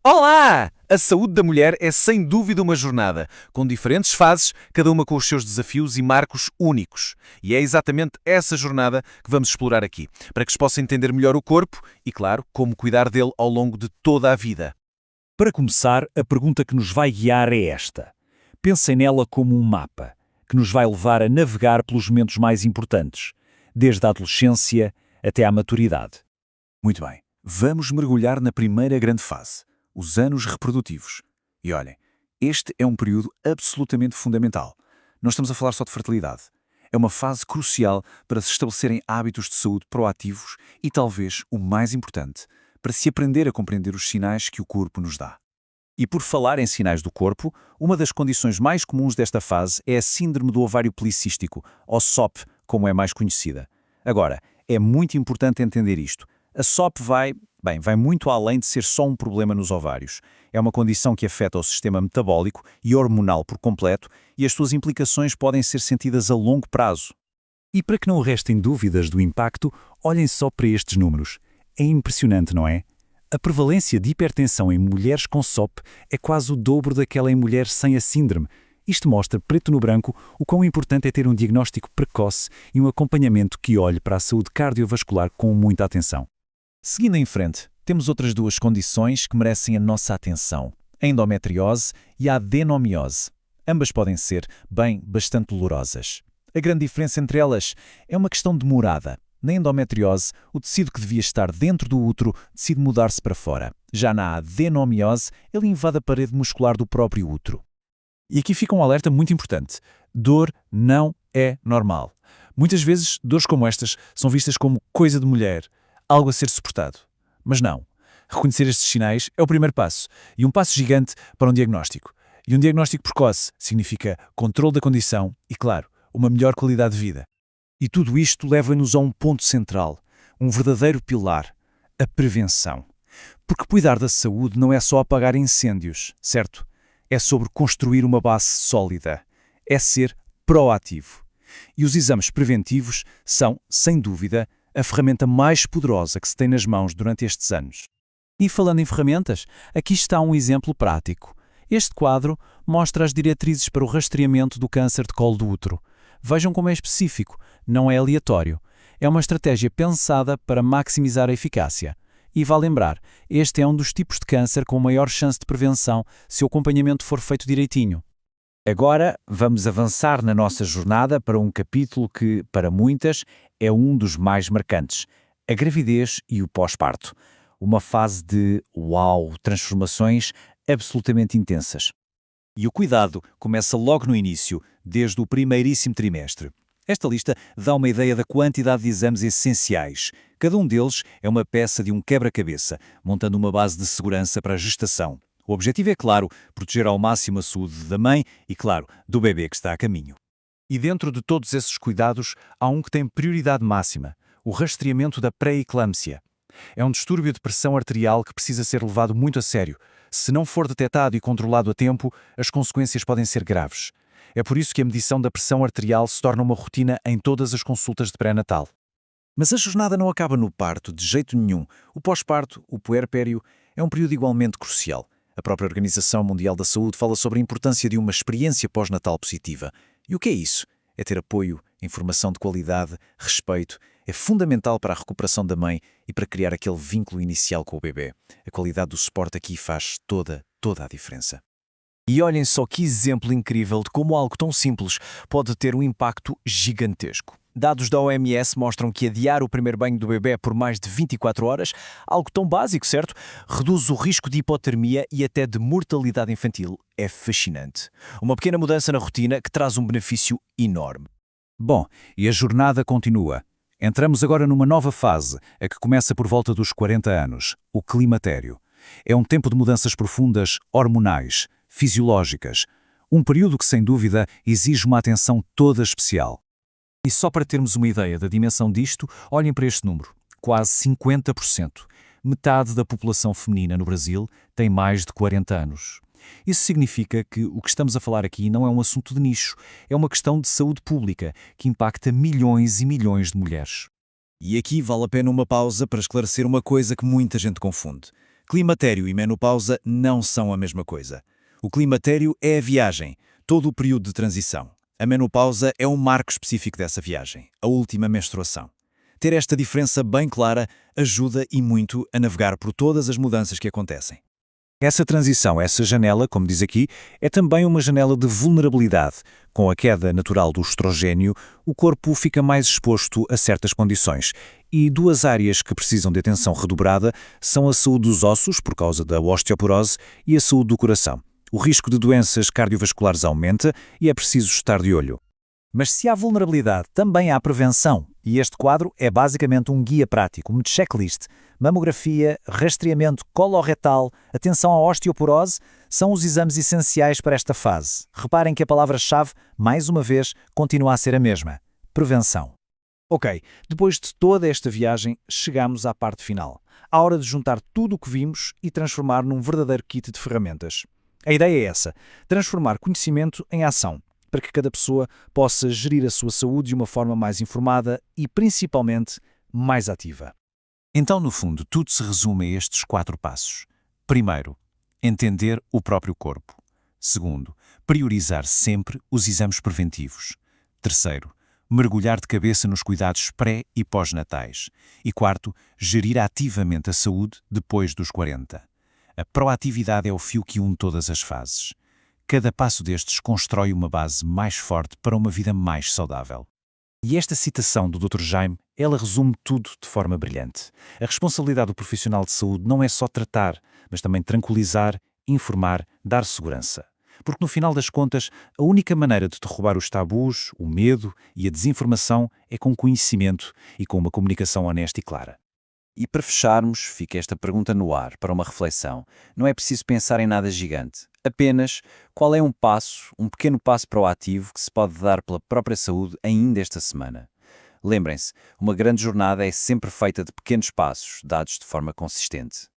Olá! A saúde da mulher é sem dúvida uma jornada, com diferentes fases, cada uma com os seus desafios e marcos únicos. E é exatamente essa jornada que vamos explorar aqui, para que se possa entender melhor o corpo e, claro, como cuidar dele ao longo de toda a vida. Para começar, a pergunta que nos vai guiar é esta. Pensem nela como um mapa, que nos vai levar a navegar pelos momentos mais importantes, desde a adolescência até à maturidade. Muito bem, vamos mergulhar na primeira grande fase, os anos reprodutivos. E olhem, este é um período absolutamente fundamental. Não estamos a falar só de fertilidade. É uma fase crucial para se estabelecerem hábitos de saúde proativos e, talvez, o mais importante, para se aprender a compreender os sinais que o corpo nos dá. E por falar em sinais do corpo, uma das condições mais comuns desta fase é a síndrome do ovário policístico, ou SOP, como é mais conhecida. Agora, é muito importante entender isto. A SOP vai muito além de ser só um problema nos ovários. É uma condição que afeta o sistema metabólico e hormonal por completo e as suas implicações podem ser sentidas a longo prazo. E para que não restem dúvidas do impacto, olhem só para estes números. É impressionante, não é? A prevalência de hipertensão em mulheres com SOP é quase o dobro daquela em mulheres sem a síndrome. Isto mostra, preto no branco, o quão importante é ter um diagnóstico precoce e um acompanhamento que olhe para a saúde cardiovascular com muita atenção. Seguindo em frente, temos outras duas condições que merecem a nossa atenção, a endometriose e a adenomiose. Ambas podem ser, bastante dolorosas. A grande diferença entre elas é uma questão de morada. Na endometriose, o tecido que devia estar dentro do útero decide mudar-se para fora. Já na adenomiose, ele invade a parede muscular do próprio útero. E aqui fica um alerta muito importante. Dor não é normal. Muitas vezes, dores como estas são vistas como coisa de mulher, algo a ser suportado. Mas não. Reconhecer estes sinais é o primeiro passo, e um passo gigante para um diagnóstico. E um diagnóstico precoce significa controle da condição e, claro, uma melhor qualidade de vida. E tudo isto leva-nos a um ponto central, um verdadeiro pilar, a prevenção. Porque cuidar da saúde não é só apagar incêndios, certo? É sobre construir uma base sólida. É ser proativo. E os exames preventivos são, sem dúvida, a ferramenta mais poderosa que se tem nas mãos durante estes anos. E falando em ferramentas, aqui está um exemplo prático. Este quadro mostra as diretrizes para o rastreamento do câncer de colo do útero. Vejam como é específico, não é aleatório. É uma estratégia pensada para maximizar a eficácia. E vale lembrar, este é um dos tipos de câncer com maior chance de prevenção se o acompanhamento for feito direitinho. Agora, vamos avançar na nossa jornada para um capítulo que, para muitas, é um dos mais marcantes: a gravidez e o pós-parto. Uma fase de, transformações absolutamente intensas. E o cuidado começa logo no início, desde o primeiríssimo trimestre. Esta lista dá uma ideia da quantidade de exames essenciais. Cada um deles é uma peça de um quebra-cabeça, montando uma base de segurança para a gestação. O objetivo é, claro, proteger ao máximo a saúde da mãe e, claro, do bebê que está a caminho. E dentro de todos esses cuidados, há um que tem prioridade máxima: o rastreamento da pré-eclâmpsia. É um distúrbio de pressão arterial que precisa ser levado muito a sério. Se não for detectado e controlado a tempo, as consequências podem ser graves. É por isso que a medição da pressão arterial se torna uma rotina em todas as consultas de pré-natal. Mas a jornada não acaba no parto, de jeito nenhum. O pós-parto, o puerpério, é um período igualmente crucial. A própria Organização Mundial da Saúde fala sobre a importância de uma experiência pós-natal positiva. E o que é isso? É ter apoio, informação de qualidade, respeito. É fundamental para a recuperação da mãe e para criar aquele vínculo inicial com o bebê. A qualidade do suporte aqui faz toda a diferença. E olhem só que exemplo incrível de como algo tão simples pode ter um impacto gigantesco. Dados da OMS mostram que adiar o primeiro banho do bebê por mais de 24 horas, algo tão básico, certo? Reduz o risco de hipotermia e até de mortalidade infantil. É fascinante. Uma pequena mudança na rotina que traz um benefício enorme. Bom, e a jornada continua. Entramos agora numa nova fase, a que começa por volta dos 40 anos, o climatério. É um tempo de mudanças profundas, hormonais, fisiológicas. Um período que, sem dúvida, exige uma atenção toda especial. E só para termos uma ideia da dimensão disto, olhem para este número: quase 50%. Metade da população feminina no Brasil tem mais de 40 anos. Isso significa que o que estamos a falar aqui não é um assunto de nicho, é uma questão de saúde pública que impacta milhões e milhões de mulheres. E aqui vale a pena uma pausa para esclarecer uma coisa que muita gente confunde. Climatério e menopausa não são a mesma coisa. O climatério é a viagem, todo o período de transição. A menopausa é um marco específico dessa viagem, a última menstruação. Ter esta diferença bem clara ajuda e muito a navegar por todas as mudanças que acontecem. Essa transição, essa janela, como diz aqui, é também uma janela de vulnerabilidade. Com a queda natural do estrogênio, o corpo fica mais exposto a certas condições. E duas áreas que precisam de atenção redobrada são a saúde dos ossos, por causa da osteoporose, e a saúde do coração. O risco de doenças cardiovasculares aumenta e é preciso estar de olho. Mas se há vulnerabilidade, também há prevenção. E este quadro é basicamente um guia prático, um checklist. Mamografia, rastreamento coloretal, atenção à osteoporose, são os exames essenciais para esta fase. Reparem que a palavra-chave, mais uma vez, continua a ser a mesma: prevenção. Ok, depois de toda esta viagem, chegamos à parte final. À hora de juntar tudo o que vimos e transformar num verdadeiro kit de ferramentas. A ideia é essa: transformar conhecimento em ação, para que cada pessoa possa gerir a sua saúde de uma forma mais informada e, principalmente, mais ativa. Então, no fundo, tudo se resume a estes 4 passos. Primeiro, entender o próprio corpo. Segundo, priorizar sempre os exames preventivos. Terceiro, mergulhar de cabeça nos cuidados pré- e pós-natais. E quarto, gerir ativamente a saúde depois dos 40. A proatividade é o fio que une todas as fases. Cada passo destes constrói uma base mais forte para uma vida mais saudável. E esta citação do Dr. Jaime, ela resume tudo de forma brilhante. A responsabilidade do profissional de saúde não é só tratar, mas também tranquilizar, informar, dar segurança. Porque no final das contas, a única maneira de derrubar os tabus, o medo e a desinformação é com conhecimento e com uma comunicação honesta e clara. E para fecharmos, fica esta pergunta no ar, para uma reflexão. Não é preciso pensar em nada gigante. Apenas, qual é um pequeno passo proativo que se pode dar pela própria saúde ainda esta semana? Lembrem-se, uma grande jornada é sempre feita de pequenos passos, dados de forma consistente.